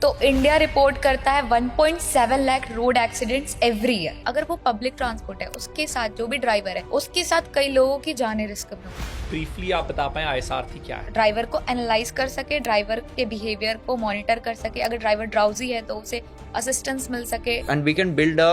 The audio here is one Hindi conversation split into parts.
तो इंडिया रिपोर्ट करता है 1.7 lakh road accidents every year. अगर वो पब्लिक ट्रांसपोर्ट है, उसके साथ जो भी ड्राइवर है, उसके साथ कई लोगों की जानें रिस्क में होती है। ब्रीफली आप बता पाएं आईएसआरटी क्या है? ड्राइवर को एनालाइज कर सके, ड्राइवर के बिहेवियर को मॉनिटर कर सके, अगर ड्राइवर ड्राउजी है तो उसे असिस्टेंस मिल सके। And we can build a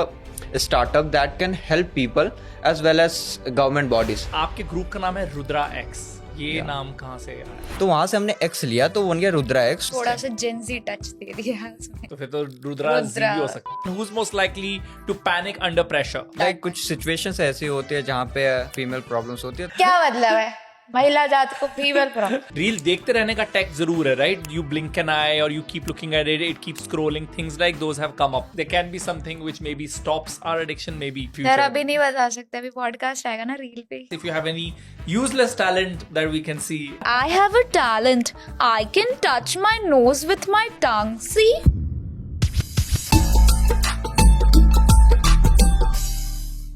startup that can help people as well as government bodies. आपके ग्रुप का नाम है रुद्रा एक्स, ये नाम कहाँ से आया? तो वहां से हमने एक्स लिया तो बन गया रुद्रा एक्स। थोड़ा सा जेंजी टच दे दिया है उसमें। तो फिर तो रुद्रा जी भी हो सकता है। Who's most likely to panic under pressure? Like कुछ सिचुएशंस ऐसी होती है जहाँ पे फीमेल प्रॉब्लम्स होती है। क्या मतलब है महिला जात को फीमेल प्रॉब्लम? रील देखते रहने का टेक जरूर है, right? You blink an eye और you keep looking at it, it keep scrolling, things like those have come up. There can be something which maybe stops our addiction, maybe यार फ्यूचर। अभी नहीं बता सकते, अभी पॉडकास्ट आएगा ना रील पे। If you have any useless talent that we can see, I have a talent. I can touch my nose with my tongue. See?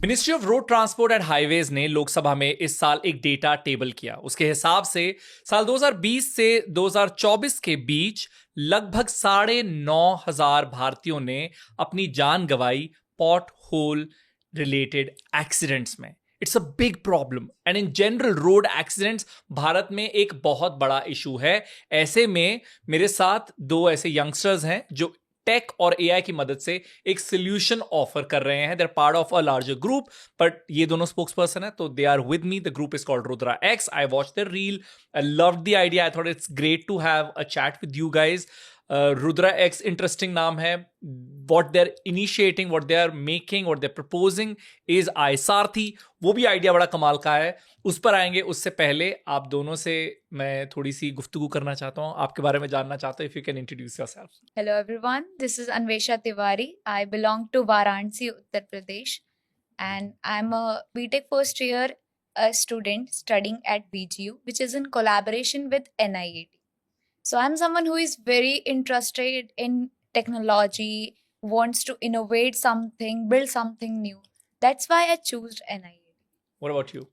Ministry of road transport and highways ने लोकसभा में इस साल एक डेटा टेबल किया। उसके हिसाब से साल 2020 से 2024 के बीच लगभग 9,500 भारतीयों ने अपनी जान गंवाई पॉट होल रिलेटेड एक्सीडेंट्स में। It's a big problem and in general road accidents Bharat में एक बहुत बड़ा इशू है। ऐसे में मेरे साथ दो ऐसे यंगस्टर्स हैं जो टेक और एआई की मदद से एक सोल्यूशन ऑफर कर रहे हैं। They are part of a larger group, but ये दोनों स्पोक्स पर्सन है, तो they are with me. The group is called Rudrax. I watch the reel, I loved the idea, I thought it's great to have a chat with you guys. Rudrax interesting नाम है। What they are initiating, what they are making, what they are proposing is ISRT. वो भी आइडिया बड़ा कमाल का है, उस पर आएंगे। उससे पहले आप दोनों से मैं थोड़ी सी गुफ्तगू करना चाहता हूँ, आपके बारे में जानना चाहता हूँ। If you can introduce yourself. Hello everyone, this is Anvesha Tiwari. I belong to Varanasi, Uttar Pradesh, and I'm a BTech first year student studying at BGU, which is in collaboration with NIET. So I'm someone who is very interested in technology, wants to innovate something, build something new. That's why I chose NIET. What about you?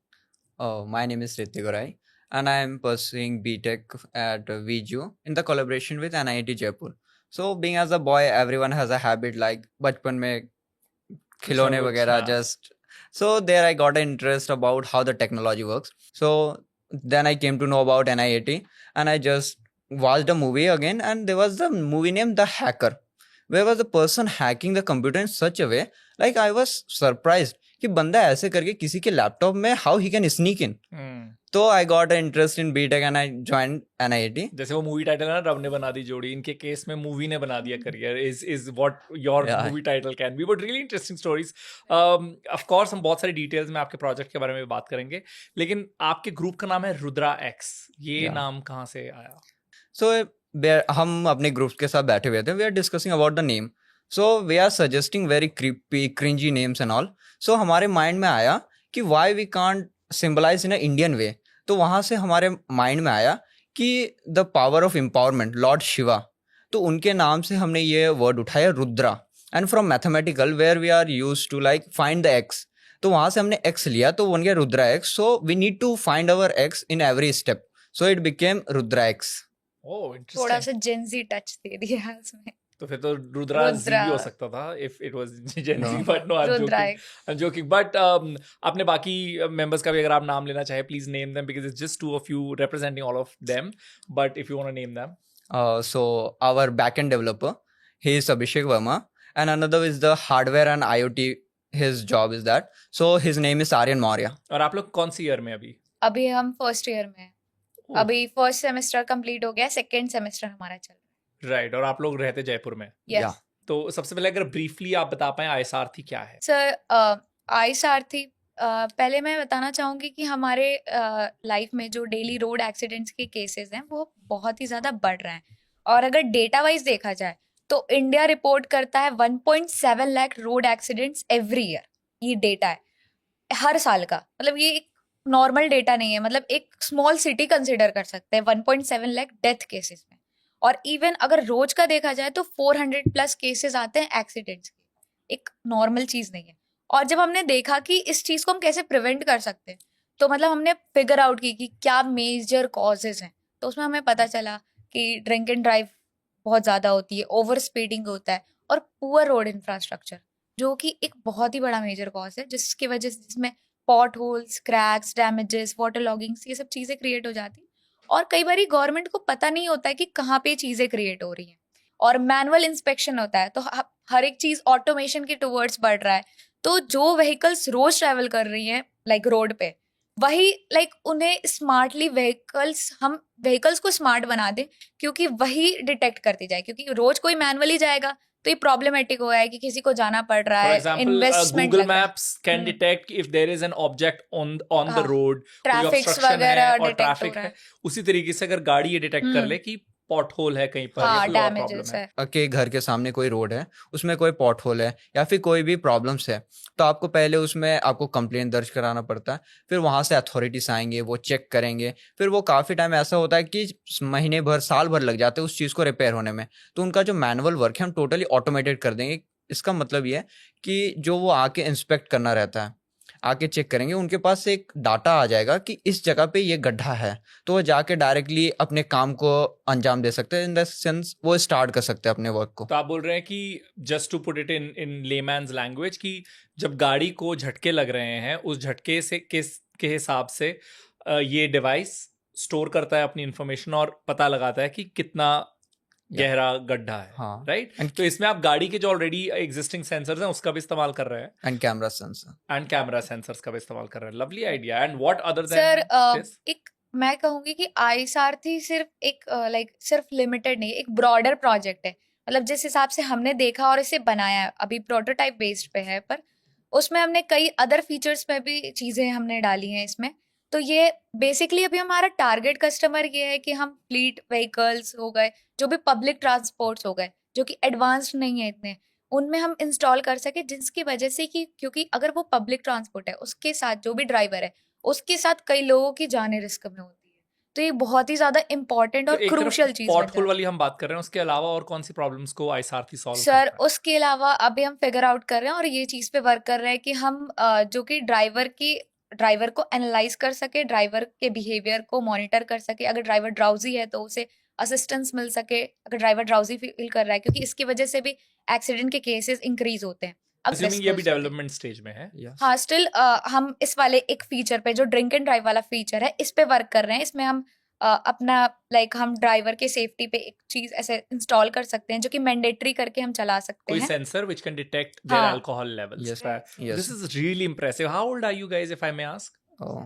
My name is Ritik Rai and I am pursuing BTech at VGU in the collaboration with NIT Jaipur. So being as a boy, everyone has a habit like बचपन में खिलौने वगैरह just. So there I got an interest about how the technology works. So then I came to know about NIT and I just watched a movie again, and there was the movie named The Hacker, where was the person hacking the computer in such a way, like I was surprised कि बंदा ऐसे करके किसी के लैपटॉप में how he can sneak in. तो I got an interest in BTech and I joined NIT. जैसे वो मूवी टाइटल है ना, रब ने बना दी जोड़ी, इनके केस में मूवी ने बना दिया career, is what your movie title can be. But really interesting stories. Of course हम बहुत सारी डिटेल्स में आपके प्रोजेक्ट के बारे में बात करेंगे, लेकिन आपके ग्रुप का नाम है रुद्रा एक्स, ये नाम कहाँ से आया? So हम अपने ग्रुप्स के साथ बैठे हुए थे, we are discussing about the name. So we are suggesting very creepy cringy names and all. So हमारे माइंड में आया कि why we can't symbolize in a Indian way. तो वहाँ से हमारे माइंड में आया कि the power of empowerment, Lord Shiva. तो उनके नाम से हमने ये वर्ड उठाया Rudra. And from mathematical where we are use to like find the X, तो वहाँ से हमने एक्स लिया तो बन गया Rudra X. So we need to find our X in every step. So it became Rudra X. Oh interesting. थोड़ा सा जेंजी टच दे दिया है उसमें। तो फिर तो रुद्रा जी भी हो सकता था if it was Gen Z, but no, I am joking. But अपने बाकी मेंबर्स का भी अगर आप नाम लेना चाहे, please name them, because it's just two of you representing all of them. But if you want to name them. So our backend developer, he is Abhishek Verma, and another is the hardware and IoT. His job is that. So his name is Aryan Maurya. और आप लोग कौन सी ईयर में अभी? अभी हम फर्स्ट ईयर में हैं। अभी फर्स्ट सेमेस्टर कंप्लीट हो गया, सेकंड सेमेस्टर हमारा चल रहा है। राइट. और आप लोग रहते जयपुर में? Yes. तो सबसे पहले अगर ब्रीफली आप बता पाएं आईएसआरटी क्या है? सर आईएसआरटी पहले मैं बताना चाहूँगी कि हमारे लाइफ में जो डेली रोड एक्सीडेंट्स के केसेस हैं वो बहुत ही ज़्यादा बढ़ रहे हैं। और अगर डेटा वाइज देखा जाए तो इंडिया रिपोर्ट करता है 1.7 lakh road accidents every year. ये डेटा है हर साल का, मतलब ये एक नॉर्मल डेटा नहीं है। मतलब एक स्मॉल सिटी कंसिडर कर सकते हैं 1.7 लाख डेथ केसेस में। और इवन अगर रोज का देखा जाए तो 400 प्लस केसेस आते हैं एक्सीडेंट्स के। एक नॉर्मल चीज नहीं है। और जब हमने देखा कि इस चीज को हम कैसे प्रिवेंट कर सकते हैं, तो मतलब हमने फिगर आउट की कि क्या मेजर कॉजेज हैं। तो उसमें हमें पता चला कि ड्रिंक एंड ड्राइव बहुत ज़्यादा होती है, ओवर स्पीडिंग होता है, और पुअर रोड इंफ्रास्ट्रक्चर, जो कि एक बहुत ही बड़ा मेजर कॉज है, जिसकी वजह से जिसमें potholes, cracks, damages, water loggings, ये सब चीज़ें क्रिएट हो जाती हैं। और कई बार गवर्नमेंट को पता नहीं होता है कि कहाँ पे चीज़ें क्रिएट हो रही हैं, और मैनुअल इंस्पेक्शन होता है, तो हर एक चीज़ ऑटोमेशन के टुवर्ड्स बढ़ रहा है। तो जो व्हीकल्स रोज ट्रैवल कर रही हैं लाइक रोड पे, वही लाइक उन्हें स्मार्टली हम व्हीकल्स को स्मार्ट बना दें, क्योंकि वही डिटेक्ट करती जाए, क्योंकि रोज कोई मैनुअली जाएगा तो ये प्रॉब्लमेटिक हो है कि किसी को जाना पड़ रहा For है, example, इन्वेस्टमेंट Google लग रहा है, Maps can detect if there is an object on the हाँ, road, कोई ट्रैफिक्स obstruction है वगैरह और डिटेक्ट हो ट्रैफिक रहा है, है। उसी तरीके से अगर गाड़ी ये डिटेक्ट कर ले कि पॉट होल है कहीं पर या हाँ, कोई और डैमेजेस प्रॉब्लम है। है। कि घर के सामने कोई रोड है, उसमें कोई पॉट होल है या फिर कोई भी प्रॉब्लम्स है, तो आपको पहले उसमें आपको कंप्लेंट दर्ज कराना पड़ता है। फिर वहाँ से अथॉरिटीज आएंगे, वो चेक करेंगे। फिर वो काफ़ी टाइम ऐसा होता है कि महीने भर, साल भर लग जाते हैं उस चीज़ को रिपेयर होने में। तो उनका जो मैनुअल वर्क है हम टोटली ऑटोमेटेड कर देंगे। इसका मतलब ये है कि जो वो आके इंस्पेक्ट करना रहता है, आके चेक करेंगे, उनके पास एक डाटा आ जाएगा कि इस जगह पे ये गड्ढा है, तो वो जाके डायरेक्टली अपने काम को अंजाम दे सकते हैं। इन द सेंस वो स्टार्ट कर सकते हैं अपने वर्क को। तो आप बोल रहे हैं कि just to put it in layman's language, कि जब गाड़ी को झटके लग रहे हैं, उस झटके से के हिसाब से ये डिवाइस स्टोर करता है अपनी इंफॉर्मेशन और पता लगाता है कि कितना गहरा गड्ढा है, हाँ। राइट? तो इसमें आप गाड़ी के जो ऑलरेडी एग्जिस्टिंग सेंसर्स हैं उसका भी इस्तेमाल कर रहे हैं, and camera sensor. And camera sensors का भी इस्तेमाल कर रहे हैं। Lovely idea. And what other sir than this? एक मैं कहूंगी कि आईसारथी सिर्फ एक लाइक सिर्फ लिमिटेड नहीं, एक ब्रॉडर प्रोजेक्ट है। मतलब जिस हिसाब से हमने देखा और इसे बनाया है, अभी प्रोटोटाइप बेस्ड पे है, पर उसमें हमने कई अदर फीचर्स में भी चीजें हमने डाली हैं इसमें। तो ये बेसिकली अभी हमारा टारगेट कस्टमर ये है कि हम फ्लीट व्हीकल्स हो गए, जो भी पब्लिक ट्रांसपोर्ट्स हो गए, जो कि एडवांस्ड नहीं है इतने, उनमें हम इंस्टॉल कर सके, जिसकी वजह से कि क्योंकि अगर वो पब्लिक ट्रांसपोर्ट है, उसके साथ जो भी ड्राइवर है, उसके साथ कई लोगों की जानें रिस्क में होती है। तो ये बहुत ही ज्यादा इंपॉर्टेंट तो और एक तरफ क्रूशियल चीज पॉट बन होल जाती वाली हम बात कर रहे हैं, उसके अलावा और कौन सी प्रॉब्लम्स को आईसारथी है। सॉल्व सर करता है? उसके अलावा अभी हम फिगर आउट कर रहे हैं और ये चीज पे वर्क कर रहे हैं कि हम जो कि ड्राइवर को एनालाइज कर सके, ड्राइवर के बिहेवियर को मॉनिटर कर सके। अगर ड्राइवर ड्राउजी है तो उसे असिस्टेंस मिल सके, अगर ड्राइवर ड्राउजी फील कर रहा है, क्योंकि इसकी वजह से भी एक्सीडेंट के केसेस इंक्रीज होते हैं। अब Assuming ये भी डेवलपमेंट स्टेज में है। हाँ, स्टिल हम इस वाले एक फीचर पे, जो ड्रिंक एंड ड्राइव वाला फीचर है, इस पे वर्क कर रहे हैं। इसमें हम अपना लाइक हम ड्राइवर के सेफ्टी पे एक चीज ऐसे इंस्टॉल कर सकते हैं, जो कि मैंडेटरी करके हम चला सकते कोई हैं। Sensor which can detect their हाँ। alcohol levels. Yes. This Yes. is really impressive. How old are you guys, if I may ask? Oh,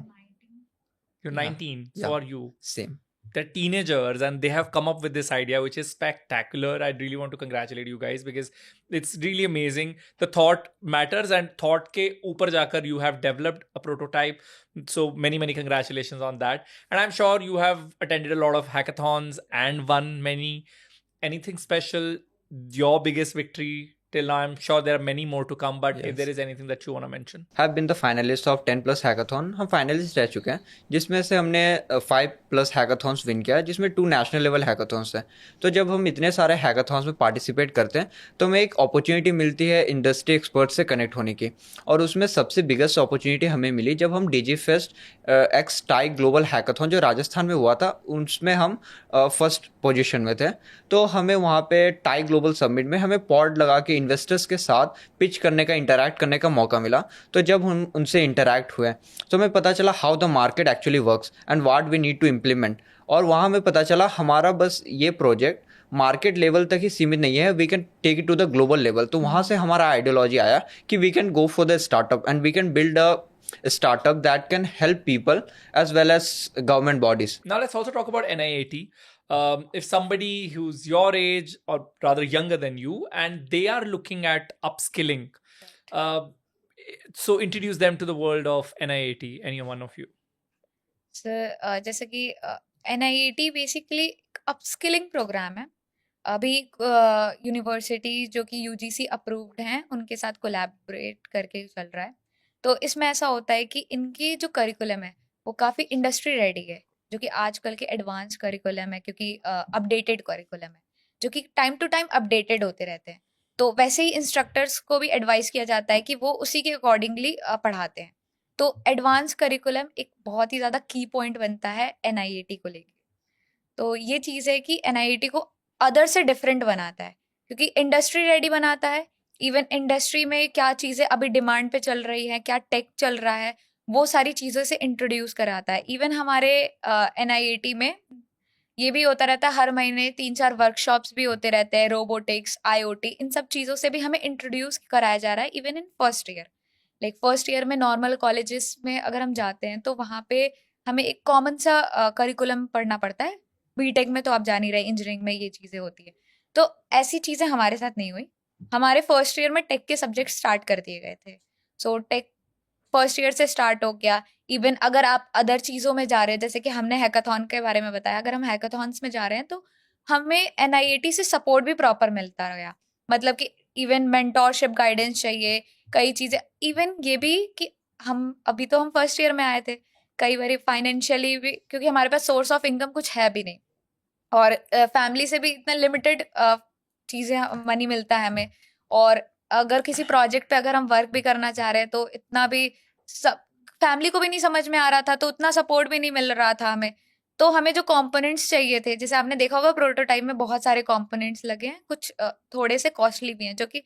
You're Yeah. 19. So Yeah. are you. same. They're teenagers and they have come up with this idea, which is spectacular. I really want to congratulate you guys because it's really amazing. The thought matters, and thought ke upar jakar you have developed a prototype. So many congratulations on that. And I'm sure you have attended a lot of hackathons and won many. Anything special? Your biggest victory till now? I'm sure there are many more to come, but if Yes. there is anything that you want to mention. Have been the finalist of 10+ hackathon. हम फाइनलिस्ट रह चुके हैं, जिसमें से हमने 5+ हैकाथॉन्स विन किया है, जिसमें 2 नेशनल लेवल हैकाथॉन्स हैं। तो जब हम इतने सारे हैकाथॉन्स में पार्टिसिपेट करते हैं तो हमें एक अपॉर्चुनिटी मिलती है इंडस्ट्री एक्सपर्ट से कनेक्ट होने की। और उसमें सबसे बिगेस्ट अपॉर्चुनिटी हमें मिली जब हम Digifest x tie global hackathon जो राजस्थान में हुआ था, उसमें हम फर्स्ट पोजीशन में थे। तो हमें वहाँ पे टाई ग्लोबल समिट में हमें पॉड लगा के इन्वेस्टर्स के साथ पिच करने का, इंटरैक्ट करने का मौका मिला। तो जब हम उनसे इंटरैक्ट हुए तो हमें पता चला how the market actually works and what we need to implement. और वहाँ हमें पता चला हमारा बस ये प्रोजेक्ट मार्केट लेवल तक ही सीमित नहीं है, we can take it to the global level. तो वहाँ से हमारा आइडियोलॉजी आया कि we can go for the startup and we can build a startup that can help people as well as government bodies. Now let's also talk about NIAT. If somebody who's your age or rather younger than you and they are looking at upskilling, so introduce them to the world of NIAT, any one of you. Sir जैसे कि NIAT बेसिकली अपस्किलिंग प्रोग्राम है। अभी यूनिवर्सिटी जो कि UGC अप्रूव्ड हैं, उनके साथ कोलैबोरेट करके चल रहा है। तो इसमें ऐसा होता है कि इनकी जो करिकुलम है वो काफ़ी इंडस्ट्री रेडी है, जो कि आजकल के एडवांस करिकुलम है, क्योंकि अपडेटेड करिकुलम है, जो कि टाइम टू टाइम अपडेटेड होते रहते हैं। तो वैसे ही इंस्ट्रक्टर्स को भी एडवाइस किया जाता है कि वो उसी के अकॉर्डिंगली पढ़ाते हैं। तो एडवांस करिकुलम एक बहुत ही ज़्यादा की पॉइंट बनता है NIAT को लेके। तो ये चीज़ है कि NIAT को अदर से डिफरेंट बनाता है, क्योंकि इंडस्ट्री रेडी बनाता है। इवन इंडस्ट्री में क्या चीज़ें अभी डिमांड पे चल रही है, क्या टेक चल रहा है, वो सारी चीज़ों से इंट्रोड्यूस कराता है। इवन हमारे NIAT में ये भी होता रहता है, हर महीने 3-4 वर्कशॉप्स भी होते रहते हैं, रोबोटिक्स, IoT, इन सब चीज़ों से भी हमें इंट्रोड्यूस कराया जा रहा है even in first year. Like first year में नॉर्मल कॉलेजेस में अगर हम जाते हैं तो वहाँ पे हमें एक कॉमन सा करिकुलम पढ़ना पड़ता है। बीटेक में तो आप जान ही रहे, इंजीनियरिंग में ये चीज़ें होती है। तो ऐसी चीज़ें हमारे साथ नहीं हुई। हमारे फर्स्ट ईयर में टेक के सब्जेक्ट स्टार्ट कर दिए गए थे। सो टेक फर्स्ट ईयर से स्टार्ट हो गया। इवन अगर आप अदर चीज़ों में जा रहे हैं, जैसे कि हमने हैकाथॉन के बारे में बताया, अगर हम हैकाथॉन्स में जा रहे हैं तो हमें NIAT से सपोर्ट भी प्रॉपर मिलता गया। मतलब कि इवन मेंटोरशिप गाइडेंस चाहिए, कई चीज़ें, इवन ये भी कि हम फर्स्ट ईयर में आए थे, कई बार फाइनेंशियली भी, क्योंकि हमारे पास सोर्स ऑफ इनकम कुछ है भी नहीं, और फैमिली से भी इतना लिमिटेड चीज़ें मनी मिलता है हमें। और अगर किसी प्रोजेक्ट पे अगर हम वर्क भी करना चाह रहे हैं तो इतना भी सब फैमिली को भी नहीं समझ में आ रहा था, तो उतना सपोर्ट भी नहीं मिल रहा था हमें। तो हमें जो कंपोनेंट्स चाहिए थे, जैसे आपने देखा होगा प्रोटोटाइप में बहुत सारे कंपोनेंट्स लगे हैं, कुछ थोड़े से कॉस्टली भी हैं जो कि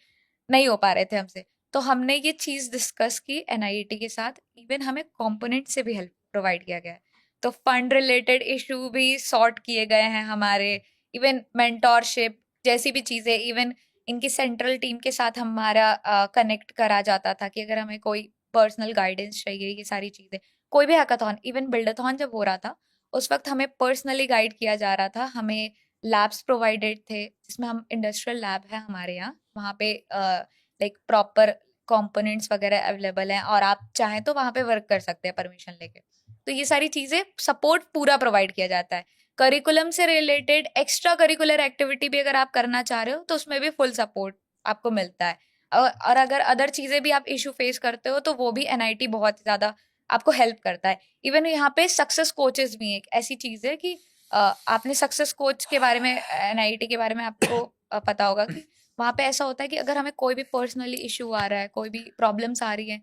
नहीं हो पा रहे थे हमसे। तो हमने ये चीज़ डिस्कस की NIAT के साथ, इवन हमें कंपोनेंट से भी हेल्प प्रोवाइड किया गया है। तो फंड रिलेटेड इशू भी सॉर्ट किए गए हैं हमारे, इवन मेंटोरशिप जैसी भी चीज़ें, इवन इनकी सेंट्रल टीम के साथ हमारा कनेक्ट करा जाता था कि अगर हमें कोई पर्सनल गाइडेंस चाहिए, ये सारी चीज़ें। कोई भी हैकाथॉन, इवन बिल्डाथॉन जब हो रहा था उस वक्त हमें पर्सनली गाइड किया जा रहा था। हमें लैब्स प्रोवाइडेड थे, जिसमें हम इंडस्ट्रियल लैब है हमारे यहाँ, वहाँ पे लाइक प्रॉपर कंपोनेंट्स वगैरह अवेलेबल हैं, और आप चाहें तो वहाँ पे वर्क कर सकते हैं परमिशन लेके। तो ये सारी चीज़ें सपोर्ट पूरा प्रोवाइड किया जाता है। करिकुलम से रिलेटेड एक्स्ट्रा करिकुलर एक्टिविटी भी अगर आप करना चाह रहे हो तो उसमें भी फुल सपोर्ट आपको मिलता है। और अगर अदर चीज़ें भी आप इशू फेस करते हो तो वो भी NIT बहुत ज़्यादा आपको हेल्प करता है। इवन यहाँ पे सक्सेस कोचेस भी हैं, एक ऐसी चीज़ है कि आपने सक्सेस कोच के बारे में, NIT के बारे में आपको पता होगा कि वहाँ पे ऐसा होता है कि अगर हमें कोई भी पर्सनली इशू आ रहा है, कोई भी प्रॉब्लम्स आ रही है,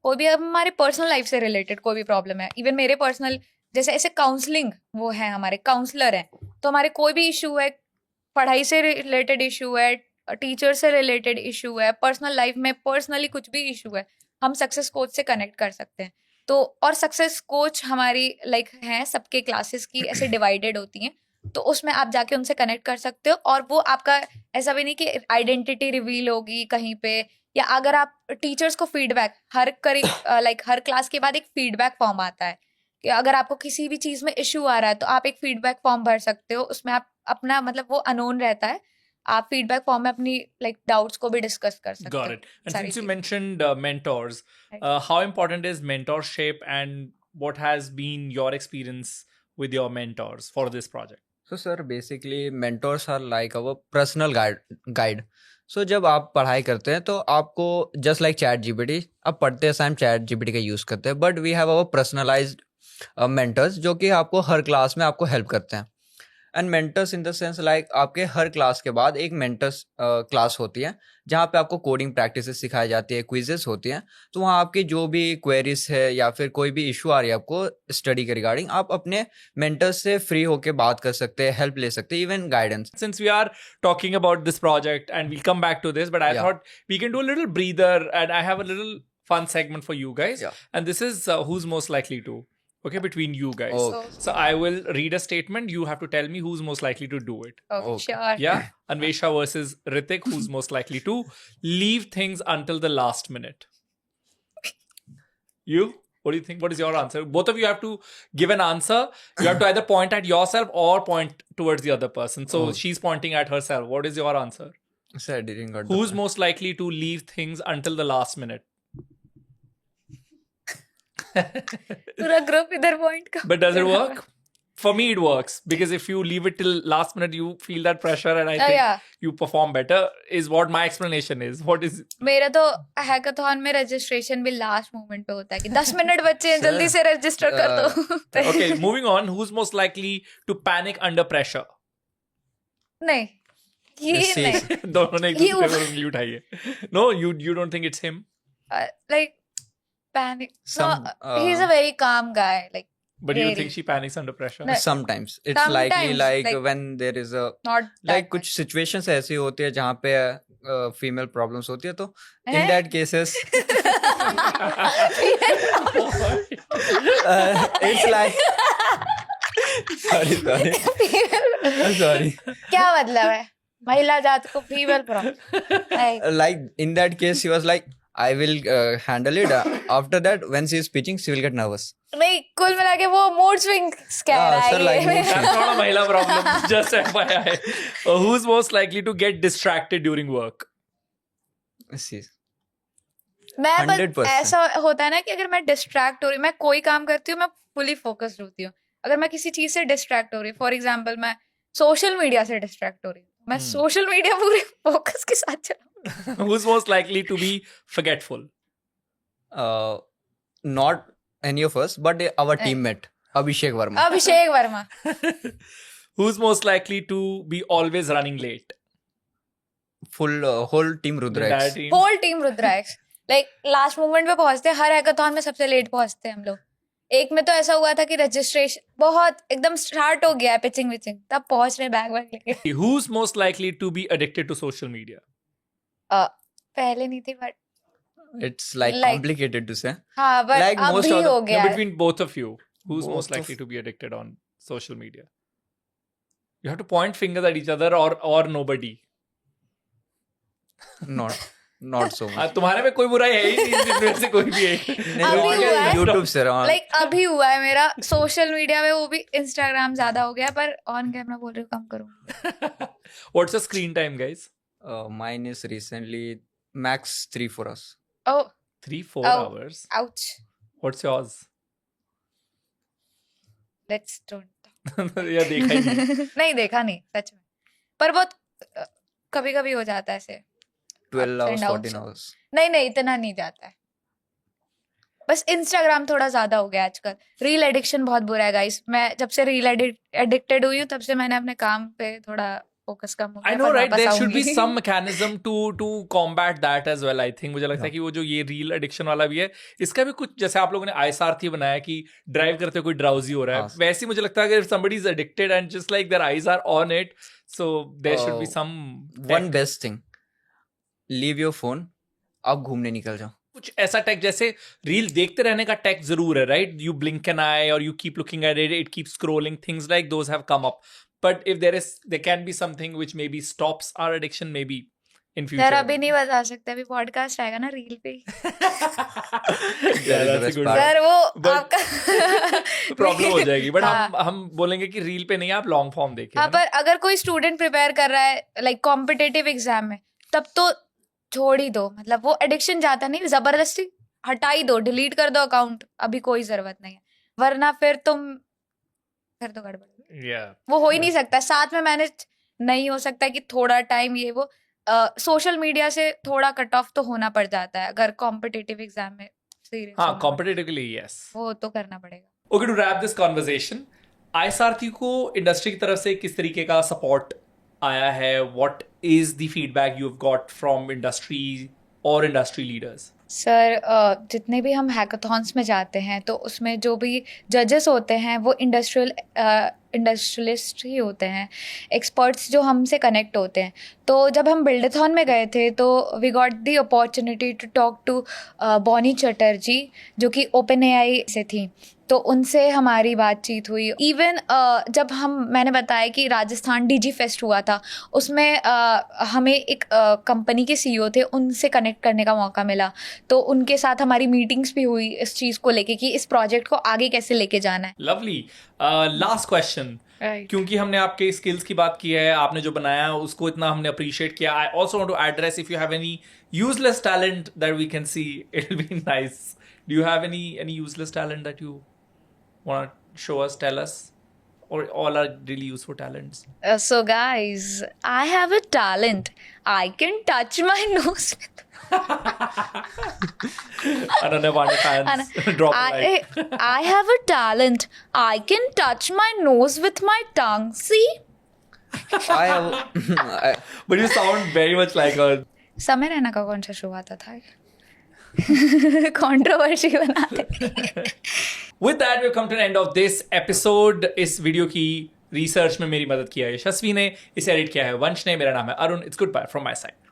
कोई भी हमारे पर्सनल लाइफ से रिलेटेड कोई भी प्रॉब्लम है, इवन मेरे पर्सनल जैसे ऐसे काउंसलिंग वो है, हमारे काउंसलर हैं, तो हमारे कोई भी इशू है, पढ़ाई से रिलेटेड इशू है, टीचर से रिलेटेड इशू है, पर्सनल लाइफ में पर्सनली कुछ भी इशू है, हम सक्सेस कोच से कनेक्ट कर सकते हैं। तो और सक्सेस कोच हमारी लाइक हैं, सबके क्लासेस की ऐसे डिवाइडेड होती हैं, तो उसमें आप जाके उनसे कनेक्ट कर सकते हो। और वो आपका ऐसा भी नहीं कि आइडेंटिटी रिवील होगी कहीं पे, या अगर आप टीचर्स को फीडबैक हर क्लास के बाद एक फीडबैक फॉर्म आता है कि अगर आपको किसी भी चीज में इश्यू आ रहा है तो आप एक फीडबैक फॉर्म भर सकते हो। उसमें आप अपना मतलब वो अनोन रहता है, आप फीडबैक फॉर्म में अपनी डाउट्स को भी डिस्कस कर सकते हो। Got it. And सारी since you चीजें। mentioned mentors, Right. how important is mentorship, and what has been your experience with your mentors for this project? So sir, basically mentors are like our personal guide. So जब आप पढ़ाई करते हैं तो आपको just like ChatGPT, आप पढ़ते समय ChatGPT का यूज़ करते हैं, but we have our personalized mentors जो कि आपको हर क्लास में आपको हेल्प करते हैं। And mentors in the sense like आपके हर क्लास के बाद एक मेंटर्स क्लास होती है जहाँ पे आपको कोडिंग प्रैक्टिसेस सिखाई जाती है, क्विजेस होती हैं, तो वहाँ आपकी जो भी क्वेरीज है या फिर कोई भी इशू आ रही है आपको स्टडी के रिगार्डिंग, आप अपने मेंटर्स से फ्री होके बात कर सकते हैं, हेल्प ले सकते हैं, even guidance. Since we are talking about this project, and we'll come back to this, but I Yeah. thought we can do a little breather, and I have a little fun segment for you guys. Yeah. And this is who's most likely to. Okay, between you guys. Oh. So I will read a statement. You have to tell me who's most likely to do it. Okay, Okay. sure. Yeah. Anvesha versus Ritik, who's most likely to leave things until the last minute. You? What do you think? What is your answer? Both of you have to give an answer. You have to either point at yourself or point towards the other person. So she's pointing at herself. What is your answer? Sir, I didn't got the Who's point. most likely to leave things until the last minute? पूरा ग्रुप इधर पॉइंट का। But does it work? For me, it works because if you leave it till last minute, you feel that pressure, and I think yeah. you perform better. Is what my explanation is. What is? मेरा तो हैकाथॉन में रजिस्ट्रेशन भी लास्ट मोमेंट पे होता है कि 10 मिनट बचे हैं, जल्दी से रजिस्टर कर दो। Okay, moving on. Who's most likely to panic under pressure? नहीं, ये See. नहीं। दोनों ने एक You- दूसरे पर उंगली उठाई है. No, you don't think it's him? Like panic. Some, No, he's a very calm guy. Like But do you Really? think she panics under pressure? No. Sometimes it's likely Sometimes, like like- when there is a Not like कुछ situations ऐसी होती है जहाँ पे female problems होती है तो in हैं? that cases it's like sorry क्या मतलब है महिला जात को female problem? like in that case she was like I will handle it after that when she is speaking she will get nervous. नहीं, कुल मिला के वो मूड स्विंग्स कह हाँ, रहा sir, like है mood ये। That's not a Mahila problem. Just FYI. Who's most likely to get distracted during work? See, मैं 100%. ऐसा होता है ना कि अगर मैं डिस्ट्रैक्ट हो रही, मैं कोई काम करती हूँ, मैं फुली फोकस्ड होती हूँ. अगर मैं किसी चीज से डिस्ट्रैक्ट हो रही, फॉर एग्जांपल मैं सोशल मीडिया से डिस्ट्रैक्ट हो रही हूँ, मैं सोशल मीडिया पूरे फोकस के साथ चलाऊंगी. Who's most likely to be forgetful? not any of us but our teammate Abhishek Verma. Abhishek Verma. Who's most likely to be always running late? full whole team Entire Rudrax. team? Whole team Rudrax. Like last moment पे पहुंचते हैं, हर हैकाथॉन में सबसे लेट पहुंचते हैं हम लोग. एक में तो ऐसा हुआ था कि रजिस्ट्रेशन बहुत एकदम स्टार्ट हो गया है, पिचिंग विचिंग, तब पहुंच रहे बैग वैग लेके. Who's most likely to be addicted to social media? पहले नहीं थी but It's like Like- complicated to say. हाँ, बट Like most अभी of the- हो No, गया है. between both of you, who's Both most of- likely to be addicted on social media? You have to point fingers at each other or nobody. not so much. तुम्हारे में कोई बुराई है ही नहीं, इनमें से कोई भी एक. अभी हुआ है. YouTube से लाइक अभी हुआ है मेरा सोशल मीडिया में, वो भी इंस्टाग्राम ज्यादा हो गया, पर ऑन कैमरा बोल रही हूँ कम करूँ. What's the screen time, guys? mine is recently max 3-4 hours. Oh 3-4 Oh. hours. Ouch. What's yours? Let's don't. या देखा ही नहीं. नहीं देखा नहीं सच में, पर बहुत कभी कभी हो जाता है ऐसे. 12 Ups hours and 14 downs. hours. नहीं इतना नहीं जाता है. बस इंस्टाग्राम थोड़ा ज्यादा हो गया आजकल. रील एडिक्शन बहुत बुरा है गाइस. मैं जब से रील एडिक्टेड हुई हूँ तब से मैंने अपने काम पे थोड़ा फोकस कम हो गया. I know, पर right? वापस There should be आऊंगी. some mechanism to combat that as well. I think मुझे लगता है कि वो जो ये रील एडिक्शन वाला भी है, इसका भी कुछ, जैसे आप लोगों ने आईसारथी बनाया कि ड्राइव करते हुए कोई ड्राउजी हो रहा है, हाँ. वैसे ही मुझे लगता है कि if somebody is addicted and just like their eyes are on it, so there should be some One best thing, leave your phone, आप घूमने निकल जाओ. कुछ ऐसा टेक, जैसे रील देखते रहने का टेक जरूर है, right? You blink an eye और you keep looking at it, it keep scrolling, things like those have come up. But if there can be something which maybe stops our addiction, maybe in future. यार अभी नहीं बता सकते, अभी पॉडकास्ट आएगा ना रील पे. Yeah, the that's a best good part. Sir वो But- आपका प्रॉब्लम हो जाएगी. बट हाँ. हम बोलेंगे कि रील पे नहीं, आप लॉन्ग फॉर्म देखें. हाँ, है ना? पर अगर कोई स्टूडेंट प्रिपेयर कर रहा है लाइक कॉम्पिटिटिव एग्जाम में, तब तो छोड़ ही दो. मतलब वो एडिक्शन जाता नहीं, जबरदस्ती हटा ही दो, डिलीट कर दो अकाउंट. अभी कोई जरूरत नहीं है, वरना फिर तो गड़बड़. Yeah. वो हो ही नहीं सकता. साथ में मैनेज नहीं हो सकता कि थोड़ा टाइम ये वो सोशल मीडिया से थोड़ा कट ऑफ तो होना पड़ जाता है अगर कॉम्पिटिटिव एग्जाम में सीरियस हाँ, competitively, yes. वो तो करना पड़ेगा. Okay, to wrap this conversation, आईसारथी को इंडस्ट्री की तरफ से किस तरीके का सपोर्ट आया है? What is the feedback you've got from industry or industry leaders? Sir जितने भी हम हैकाथॉन्स में जाते हैं तो उसमें जो भी जजेस होते हैं वो इंडस्ट्रियलिस्ट ही होते हैं, एक्सपर्ट्स जो हमसे कनेक्ट होते हैं. तो जब हम बिल्डाथॉन में गए थे तो we got the opportunity to talk to Bonnie Chatterjee जो कि ओपन एआई से थी. तो उनसे हमारी बातचीत हुई. इवन जब मैंने बताया कि राजस्थान डीजी फेस्ट हुआ था, उसमें हमें एक कंपनी के सीईओ थे, उनसे कनेक्ट करने का मौका मिला. तो उनके साथ हमारी मीटिंग्स भी हुई इस चीज़ को लेके कि इस प्रोजेक्ट को आगे कैसे लेके जाना है. Lovely. Last question. क्योंकि हमने आपके स्किल्स की बात की है, आपने जो बनाया उसको इतना हमने अप्रिशिएट किया. I also want to address if you have any useless talent that we can see, it will be nice. Do you have any useless talent that you want to show us, tell us, or all are really useful talents? So guys, I have a talent. I can touch my nose with Ananya Pandey fans, drop a like. I have a talent. I can touch my nose with my tongue. See? I But you sound very much like a. समय रैना का कौन सा शो आता था? कंट्रोवर्सी बना दे। With that, we've come to the end of this episode. इस वीडियो की रिसर्च में मेरी मदद किया है यशस्वी ने, इसे एडिट किया है वंश ने, मेरा नाम है Arun. It's goodbye from my side.